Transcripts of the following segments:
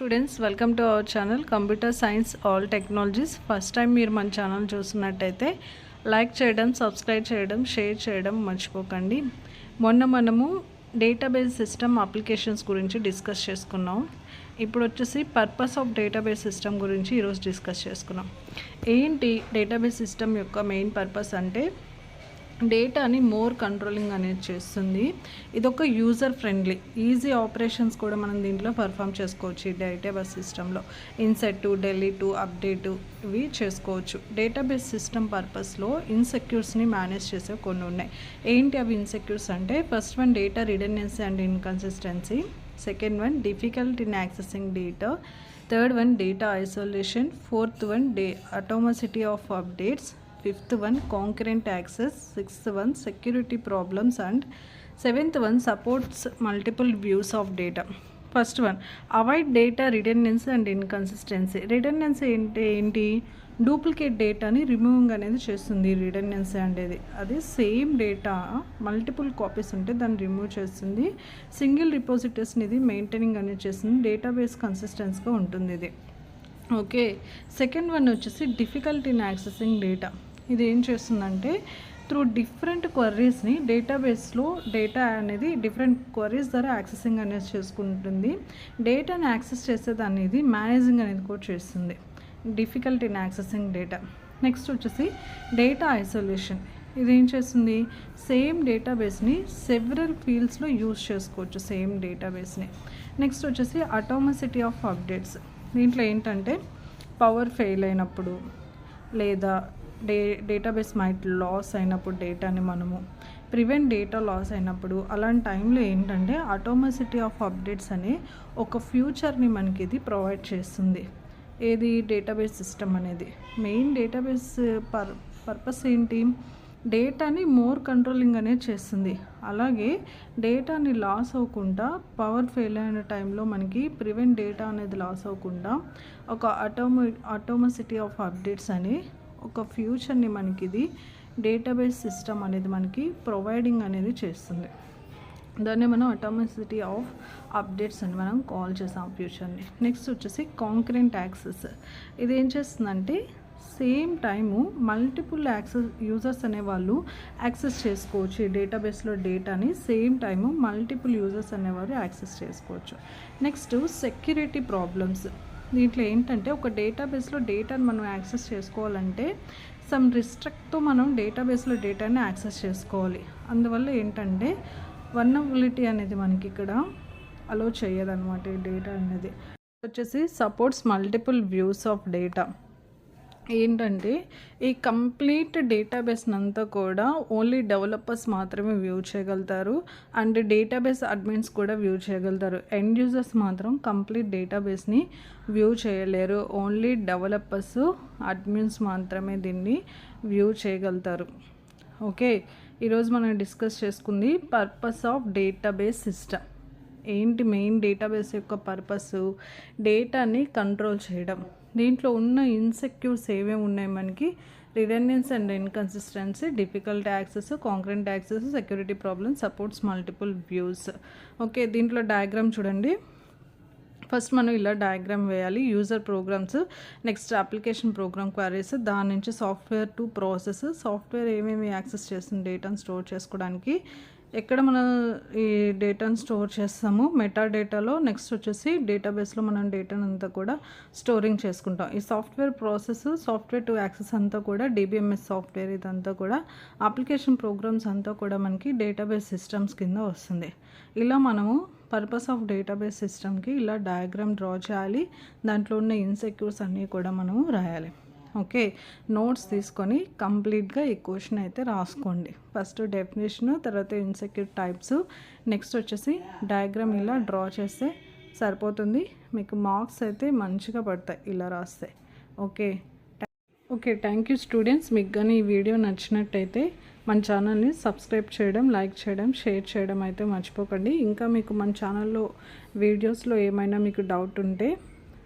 Students welcome to our channel computer science all technologies. First time మీరు మన channel చూస్తున్నట్టయితే like చేయడం, subscribe చేయడం, షేర్ చేయడం మర్చిపోకండి. మనము డేటాబేస్ సిస్టమ్ అప్లికేషన్స్ గురించి డిస్కస్ చేసుకున్నాం. ఇప్పుడు వచ్చేసి పర్పస్ ఆఫ్ డేటాబేస్ సిస్టమ్ గురించి ఈరోజు డిస్కస్ చేసుకున్నాం. ఏంటి డేటాబేస్ సిస్టమ్ యొక్క మెయిన్ పర్పస్ అంటే డేటాని మోర్ కంట్రోలింగ్ అనేది చేస్తుంది. ఇదొక యూజర్ ఫ్రెండ్లీ ఈజీ ఆపరేషన్స్ కూడా మనం దీంట్లో పర్ఫామ్ చేసుకోవచ్చు. ఈ డేటాబేస్ సిస్టంలో ఇన్సెట్, డెలీట్, అప్డేట్ ఇవి చేసుకోవచ్చు. డేటాబేస్ సిస్టమ్ పర్పస్లో ఇన్సెక్యూర్స్ని మేనేజ్ చేసే కొన్ని ఉన్నాయి. ఏంటి అవి ఇన్సెక్యూర్స్ అంటే, first one data redundancy and inconsistency, second one difficult in accessing data, third one data isolation, fourth one atomicity of updates, fifth one concurrent access, sixth one security problems, and seventh one supports multiple views of data. First one, avoid data redundancy and inconsistency. Redundancy ఏంటి duplicate డేటాని removing అనేది చేస్తుంది. Redundancy అనేది అది same data multiple copies ఉంటే దాన్ని remove చేస్తుంది. Single రిపోజిటరీస్ని ఇది మెయింటైనింగ్ అనేది చేస్తుంది. డేటాబేస్ కన్సిస్టెన్సీగా ఉంటుంది ఇది. ఓకే, సెకండ్ వన్ వచ్చేసి డిఫికల్ట్ ఇన్ యాక్సెసింగ్ డేటా. ఇది ఏం చేస్తుందంటే త్రూ డిఫరెంట్ క్వరీస్ని డేటాబేస్లో డేటా అనేది డిఫరెంట్ క్వరీస్ ద్వారా యాక్సెసింగ్ అనేది చేసుకుంటుంది. డేటాని యాక్సెస్ చేసేది అనేది మేనేజింగ్ అనేది కూడా చేస్తుంది. Difficult in accessing data. Next వచ్చేసి డేటా ఐసోలేషన్. ఇది ఏం చేస్తుంది, సేమ్ డేటాబేస్ని సెవరల్ ఫీల్డ్స్లో యూజ్ చేసుకోవచ్చు సేమ్ డేటాబేస్ని. నెక్స్ట్ వచ్చేసి అటామసిటీ ఆఫ్ అప్డేట్స్. దీంట్లో ఏంటంటే పవర్ ఫెయిల్ అయినప్పుడు లేదా డేటాబేస్ మైట్ లాస్ అయినప్పుడు, డేటాని మనము ప్రివెంట్ డేటా లాస్ అయినప్పుడు, అలాంటి టైంలో ఏంటంటే అటామసిటీ ఆఫ్ అప్డేట్స్ అనే ఒక ఫ్యూచర్ని మనకి ఇది ప్రొవైడ్ చేస్తుంది. ఏది డేటాబేస్ సిస్టమ్ అనేది. మెయిన్ డేటాబేస్ పర్పస్ ఏంటి, డేటాని మోర్ కంట్రోలింగ్ అనేది చేస్తుంది. అలాగే డేటాని లాస్ అవ్వకుండా, పవర్ ఫెయిల్ అయిన టైంలో మనకి ప్రివెంట్ డేటా అనేది లాస్ అవ్వకుండా ఒక అటామసిటీ ఆఫ్ అప్డేట్స్ అని ఒక ఫ్యూచర్ని మనకి ఇది డేటాబేస్ సిస్టమ్ అనేది మనకి ప్రొవైడింగ్ అనేది చేస్తుంది. దాన్ని మనం అటామసిటీ ఆఫ్ అప్డేట్స్ అని మనం కాల్ చేసాం ఫ్యూచర్ని. నెక్స్ట్ వచ్చేసి కాంకరెంట్ యాక్సెస్. ఇది ఏం చేస్తుందంటే సేమ్ టైము మల్టిపుల్ యూజర్స్ అనేవాళ్ళు యాక్సెస్ చేసుకోవచ్చు. ఈ డేటాబేస్లో డేటాని సేమ్ టైము మల్టిపుల్ యూజర్స్ అనేవారు యాక్సెస్ చేసుకోవచ్చు. Next security problems. దీంట్లో ఏంటంటే ఒక డేటాబేస్లో డేటాని మనం యాక్సెస్ చేసుకోవాలంటే సమ్ రిస్ట్రిక్ట్తో మనం డేటాబేస్లో డేటాని యాక్సెస్ చేసుకోవాలి. అందువల్ల ఏంటంటే వల్నరబిలిటీ అనేది మనకి ఇక్కడ అలో చేయదన్నమాట. ఈ డేటా అనేది వచ్చేసి supports multiple views of data. ఏంటంటే ఈ కంప్లీట్ డేటాబేస్ అంతా కూడా ఓన్లీ డెవలపర్స్ మాత్రమే వ్యూ చేయగలుగుతారు అండ్ డేటాబేస్ అడ్మిన్స్ కూడా వ్యూ చేయగలుగుతారు. ఎండ్ యూజర్స్ మాత్రం కంప్లీట్ డేటాబేస్ని వ్యూ చేయలేరు. ఓన్లీ డెవలపర్స్, అడ్మిన్స్ మాత్రమే దీన్ని వ్యూ చేయగలుగుతారు. ఓకే, ఈరోజు మనం డిస్కస్ చేసుకుంది పర్పస్ ఆఫ్ డేటాబేస్ సిస్టమ్. ఏంటి మెయిన్ డేటాబేస్ యొక్క పర్పస్, డేటాని కంట్రోల్ చేయడం. దీంట్లో ఉన్న ఇన్సెక్యూర్స్ ఏమేమి ఉన్నాయి మనకి, redundancy and inconsistency, difficult access, concurrent access, security problem, supports multiple views. Okay, దీంట్లో డయాగ్రామ్ చూడండి. ఫస్ట్ మనం ఇలా డయాగ్రామ్ వేయాలి. User programs, next application program queries, దాని నుంచి సాఫ్ట్వేర్ టు ప్రాసెస్. సాఫ్ట్వేర్ ఏమేమి యాక్సెస్ చేస్తుంది డేటాను స్టోర్ చేసుకోవడానికి, ఎక్కడ మనం ఈ డేటాను స్టోర్ చేస్తాము మెటా డేటాలో. నెక్స్ట్ వచ్చేసి డేటాబేస్లో మనం డేటాను అంతా కూడా స్టోరింగ్ చేసుకుంటాం. ఈ software process, software to access అంతా కూడా డిబిఎంఎస్ సాఫ్ట్వేర్, ఇదంతా కూడా అప్లికేషన్ ప్రోగ్రామ్స్ అంతా కూడా మనకి డేటాబేస్ సిస్టమ్స్ కింద వస్తుంది. ఇలా మనము పర్పస్ ఆఫ్ డేటాబేస్ సిస్టమ్కి ఇలా డయాగ్రామ్ డ్రా చేయాలి. దాంట్లో ఉన్న ఇన్సెక్యూర్స్ అన్నీ కూడా మనము రాయాలి. ఓకే, నోట్స్ తీసుకొని కంప్లీట్గా ఈ క్వశ్చన్ అయితే రాసుకోండి. ఫస్ట్ డెఫినేషన్, తర్వాత ఇన్సెక్యూర్ టైప్స్, నెక్స్ట్ వచ్చేసి డయాగ్రామ్ ఇలా డ్రా చేస్తే సరిపోతుంది. మీకు మార్క్స్ అయితే మంచిగా పడతాయి ఇలా రాస్తే. Okay, thank you students. మీకు కానీ ఈ వీడియో నచ్చినట్టయితే మన ఛానల్ని సబ్స్క్రైబ్ చేయడం, లైక్ చేయడం, షేర్ చేయడం అయితే మర్చిపోకండి. ఇంకా మీకు మన ఛానల్లో వీడియోస్లో ఏమైనా మీకు డౌట్ ఉంటే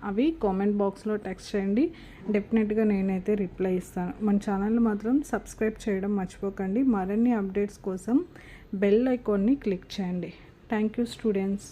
అవి కామెంట్ బాక్స్లో టెక్స్ట్ చేయండి. డెఫినెట్గా నేనైతే రిప్లై ఇస్తాను. మన ఛానల్ని మాత్రం సబ్స్క్రైబ్ చేయడం మర్చిపోకండి. మరిన్ని అప్డేట్స్ కోసం బెల్ ఐకాన్ని క్లిక్ చేయండి. Thank you students.